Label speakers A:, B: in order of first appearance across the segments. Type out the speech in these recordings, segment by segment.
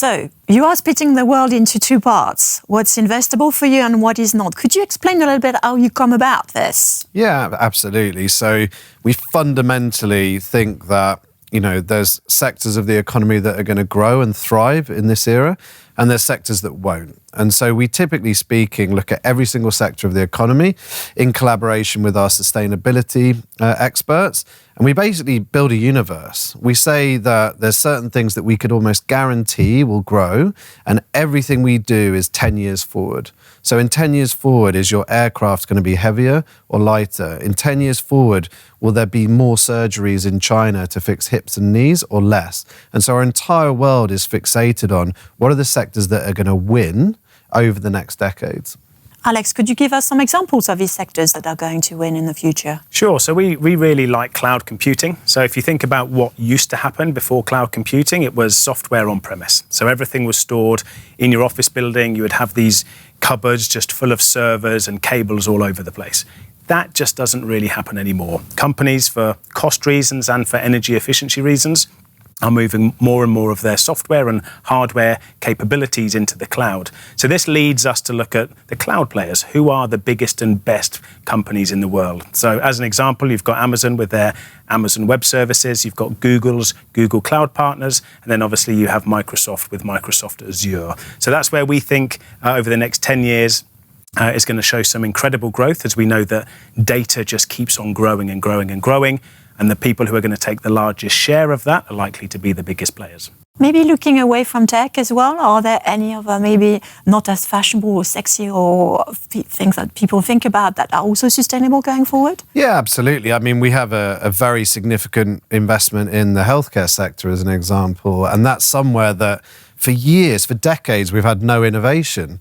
A: So you are splitting the world into two parts, what's investable for you and what is not. Could you explain a little bit how you come about this?
B: Yeah, absolutely. So we fundamentally think that, there's sectors of the economy that are going to grow and thrive in this era, and there's sectors that won't. And so we typically speaking look at every single sector of the economy in collaboration with our sustainability experts. And we basically build a universe. We say that there's certain things that we could almost guarantee will grow, and everything we do is 10 years forward. So in 10 years forward, is your aircraft going to be heavier or lighter? In 10 years forward, will there be more surgeries in China to fix hips and knees or less? And so our entire world is fixated on what are the sectors that are going to win over the next decades.
A: Alex, could you give us some examples of these sectors that are going to win in the future?
C: Sure. So we really like cloud computing. So if you think about what used to happen before cloud computing, it was software on premise. So everything was stored in your office building. You would have these cupboards just full of servers and cables all over the place. That just doesn't really happen anymore. Companies, for cost reasons and for energy efficiency reasons, are moving more and more of their software and hardware capabilities into the cloud. So this leads us to look at the cloud players. Who are the biggest and best companies in the world? So as an example, you've got Amazon with their Amazon Web Services, you've got Google's Google Cloud Partners, and then obviously you have Microsoft with Microsoft Azure. So that's where we think over the next 10 years, is going to show some incredible growth, as we know that data just keeps on growing and growing and growing. And the people who are going to take the largest share of that are likely to be the biggest players.
A: Maybe looking away from tech as well, are there any other maybe not as fashionable or sexy or things that people think about that are also sustainable going forward?
B: Yeah, absolutely. I mean, we have a very significant investment in the healthcare sector as an example, and that's somewhere that for years, for decades, we've had no innovation.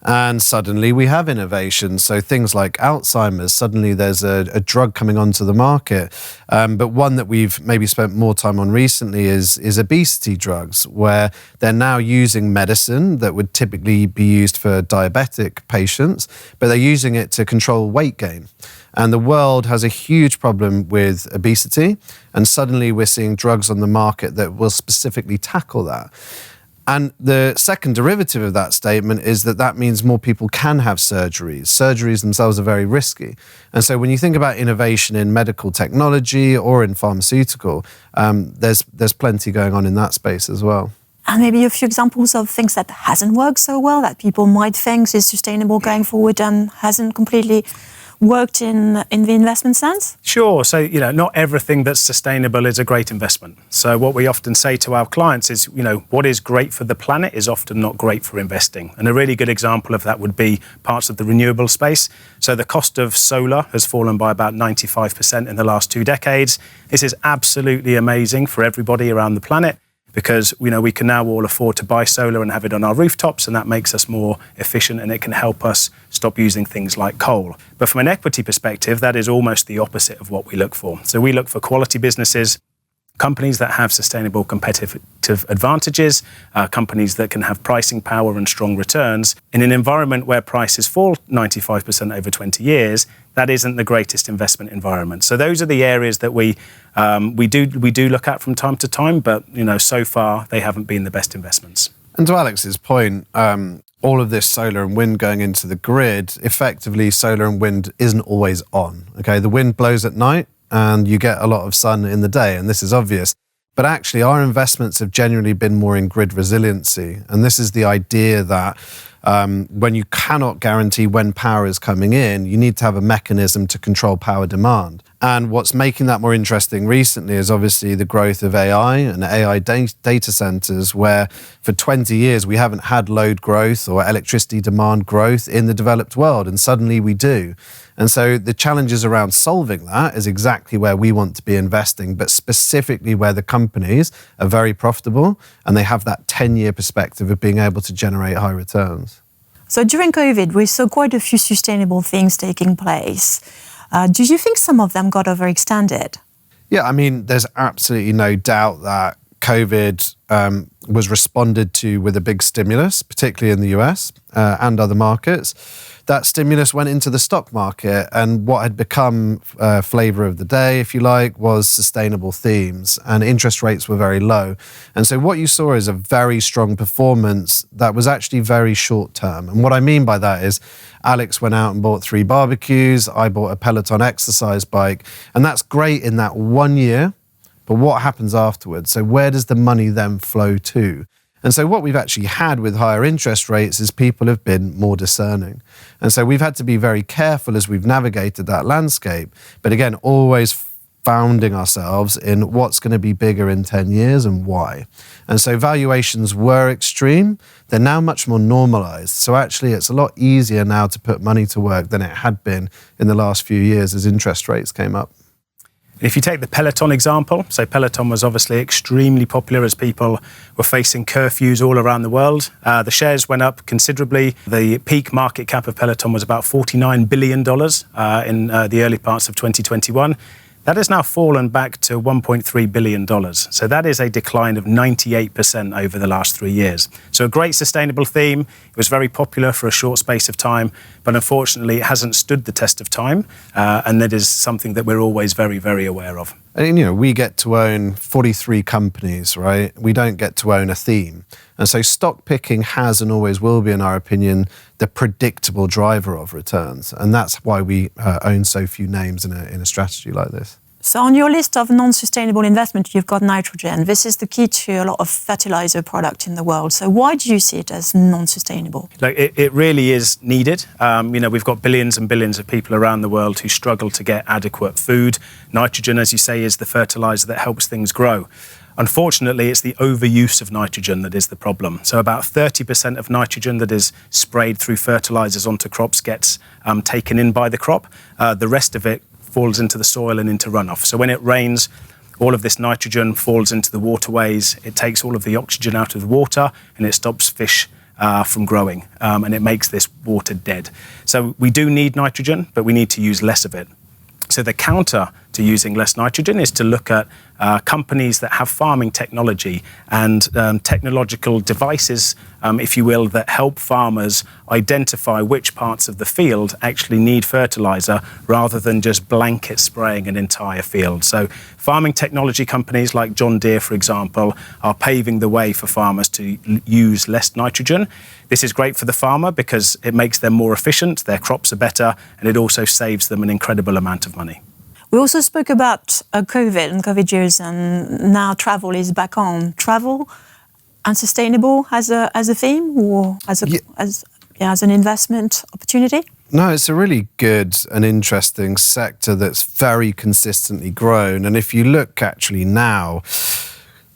B: And suddenly we have innovation. So things like Alzheimer's, suddenly there's a drug coming onto the market. But one that we've maybe spent more time on recently is obesity drugs, where they're now using medicine that would typically be used for diabetic patients, but they're using it to control weight gain. And the world has a huge problem with obesity. And suddenly we're seeing drugs on the market that will specifically tackle that. And the second derivative of that statement is that means more people can have surgeries. Surgeries themselves are very risky. And so when you think about innovation in medical technology or in pharmaceutical, there's plenty going on in that space as well.
A: And maybe a few examples of things that hasn't worked so well, that people might think is sustainable going forward and hasn't completely worked in the investment sense?
C: Sure. So, not everything that's sustainable is a great investment. So what we often say to our clients is, what is great for the planet is often not great for investing. And a really good example of that would be parts of the renewable space. So the cost of solar has fallen by about 95% in the last 2 decades. This is absolutely amazing for everybody around the planet, because we can now all afford to buy solar and have it on our rooftops, and that makes us more efficient, and it can help us stop using things like coal. But from an equity perspective, that is almost the opposite of what we look for. So we look for quality businesses, companies that have sustainable competitive advantages, companies that can have pricing power and strong returns. In an environment where prices fall 95% over 20 years, that isn't the greatest investment environment. So those are the areas that we do look at from time to time, but so far they haven't been the best investments.
B: And to Alex's point, all of this solar and wind going into the grid, effectively solar and wind isn't always on. Okay, the wind blows at night and you get a lot of sun in the day, and this is obvious. But actually our investments have generally been more in grid resiliency. And this is the idea that when you cannot guarantee when power is coming in, you need to have a mechanism to control power demand. And what's making that more interesting recently is obviously the growth of AI and AI data centers, where for 20 years we haven't had load growth or electricity demand growth in the developed world, and suddenly we do. And so the challenges around solving that is exactly where we want to be investing, but specifically where the companies are very profitable and they have that 10-year perspective of being able to generate high returns.
A: So during COVID, we saw quite a few sustainable things taking place. Do you think some of them got overextended?
B: Yeah, I mean, there's absolutely no doubt that COVID was responded to with a big stimulus, particularly in the US and other markets. That stimulus went into the stock market, and what had become flavor of the day, if you like, was sustainable themes, and interest rates were very low. And so what you saw is a very strong performance that was actually very short term. And what I mean by that is Alex went out and bought 3 barbecues, I bought a Peloton exercise bike, and that's great in that 1 year, but what happens afterwards? So where does the money then flow to? And so what we've actually had with higher interest rates is people have been more discerning. And so we've had to be very careful as we've navigated that landscape. But again, always founding ourselves in what's going to be bigger in 10 years and why. And so valuations were extreme. They're now much more normalized. So actually it's a lot easier now to put money to work than it had been in the last few years as interest rates came up.
C: If you take the Peloton example, so Peloton was obviously extremely popular as people were facing curfews all around the world. The shares went up considerably. The peak market cap of Peloton was about $49 billion in the early parts of 2021. That has now fallen back to $1.3 billion. So that is a decline of 98% over the last 3 years. So a great sustainable theme. It was very popular for a short space of time, but unfortunately it hasn't stood the test of time. And that is something that we're always very, very aware of.
B: And, we get to own 43 companies, right? We don't get to own a theme. And so stock picking has and always will be, in our opinion, the predictable driver of returns. And that's why we own so few names in a strategy like this.
A: So on your list of non-sustainable investment, you've got nitrogen. This is the key to a lot of fertilizer product in the world. So why do you see it as non-sustainable?
C: It really is needed. We've got billions and billions of people around the world who struggle to get adequate food. Nitrogen, as you say, is the fertilizer that helps things grow. Unfortunately, it's the overuse of nitrogen that is the problem. So about 30% of nitrogen that is sprayed through fertilizers onto crops gets taken in by the crop. The rest of it falls into the soil and into runoff. So when it rains, all of this nitrogen falls into the waterways. It takes all of the oxygen out of the water and it stops fish from growing. And it makes this water dead. So we do need nitrogen, but we need to use less of it. So the counter to using less nitrogen is to look at companies that have farming technology and technological devices, if you will, that help farmers identify which parts of the field actually need fertilizer rather than just blanket spraying an entire field. So farming technology companies like John Deere, for example, are paving the way for farmers to use less nitrogen. This is great for the farmer because it makes them more efficient, their crops are better, and it also saves them an incredible amount of money.
A: We also spoke about COVID and COVID years, and now travel is back on. Travel and sustainable as a theme, or as an investment opportunity?
B: No, it's a really good and interesting sector that's very consistently grown. And if you look actually now,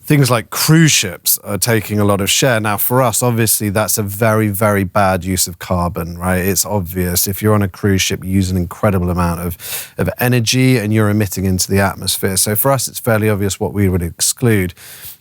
B: things like cruise ships are taking a lot of share. Now, for us, obviously, that's a very, very bad use of carbon, right? It's obvious. If you're on a cruise ship, you use an incredible amount of energy and you're emitting into the atmosphere. So for us, it's fairly obvious what we would exclude.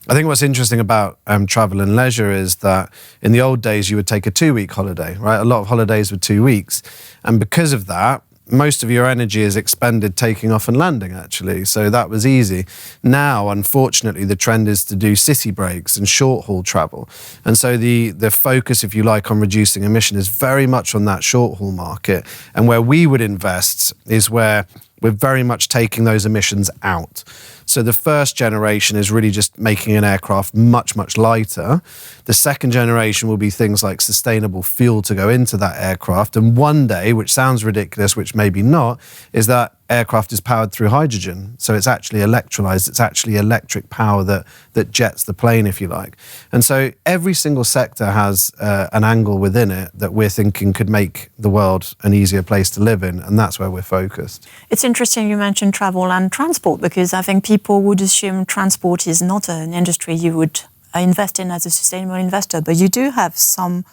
B: I think what's interesting about travel and leisure is that in the old days, you would take a 2-week holiday, right? A lot of holidays were 2 weeks. And because of that, most of your energy is expended taking off and landing, actually. So that was easy. Now, unfortunately, the trend is to do city breaks and short-haul travel. And so the focus, if you like, on reducing emission is very much on that short-haul market. And where we would invest is where we're very much taking those emissions out. So the first generation is really just making an aircraft much, much lighter. The second generation will be things like sustainable fuel to go into that aircraft. And one day, which sounds ridiculous, which maybe not, is that aircraft is powered through hydrogen. So it's actually electrolyzed. It's actually electric power that jets the plane, if you like. And so every single sector has an angle within it that we're thinking could make the world an easier place to live in. And that's where we're focused.
A: It's interesting you mentioned travel and transport, because I think people would assume transport is not an industry you would invest in as a sustainable investor. But you do have some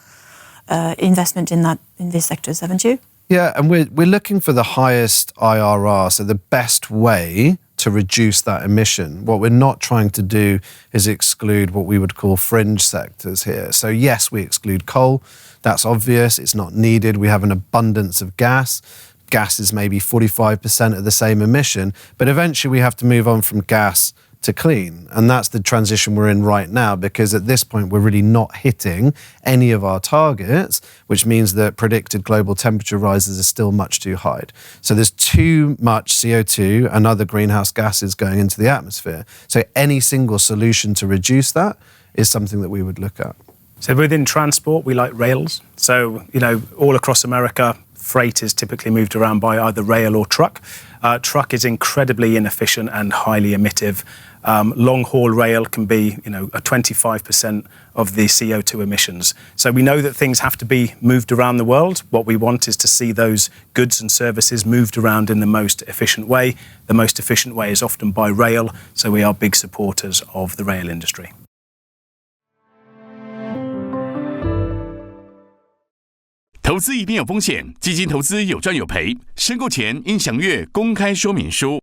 A: investment in these sectors, haven't you?
B: Yeah, and we're looking for the highest IRR, so the best way to reduce that emission. What we're not trying to do is exclude what we would call fringe sectors here. So yes, we exclude coal. That's obvious. It's not needed. We have an abundance of gas. Gas is maybe 45% of the same emission, but eventually we have to move on from gas to clean. And that's the transition we're in right now, because at this point, we're really not hitting any of our targets, which means that predicted global temperature rises are still much too high. So there's too much CO2 and other greenhouse gases going into the atmosphere. So any single solution to reduce that is something that we would look at.
C: So within transport, we like rails. So, all across America, freight is typically moved around by either rail or truck. Truck is incredibly inefficient and highly emittive. Long-haul rail can be, a 25% of the CO2 emissions. So we know that things have to be moved around the world. What we want is to see those goods and services moved around in the most efficient way. The most efficient way is often by rail, so we are big supporters of the rail industry.
D: 投资一定有风险，基金投资有赚有赔，申购前应详阅公开说明书。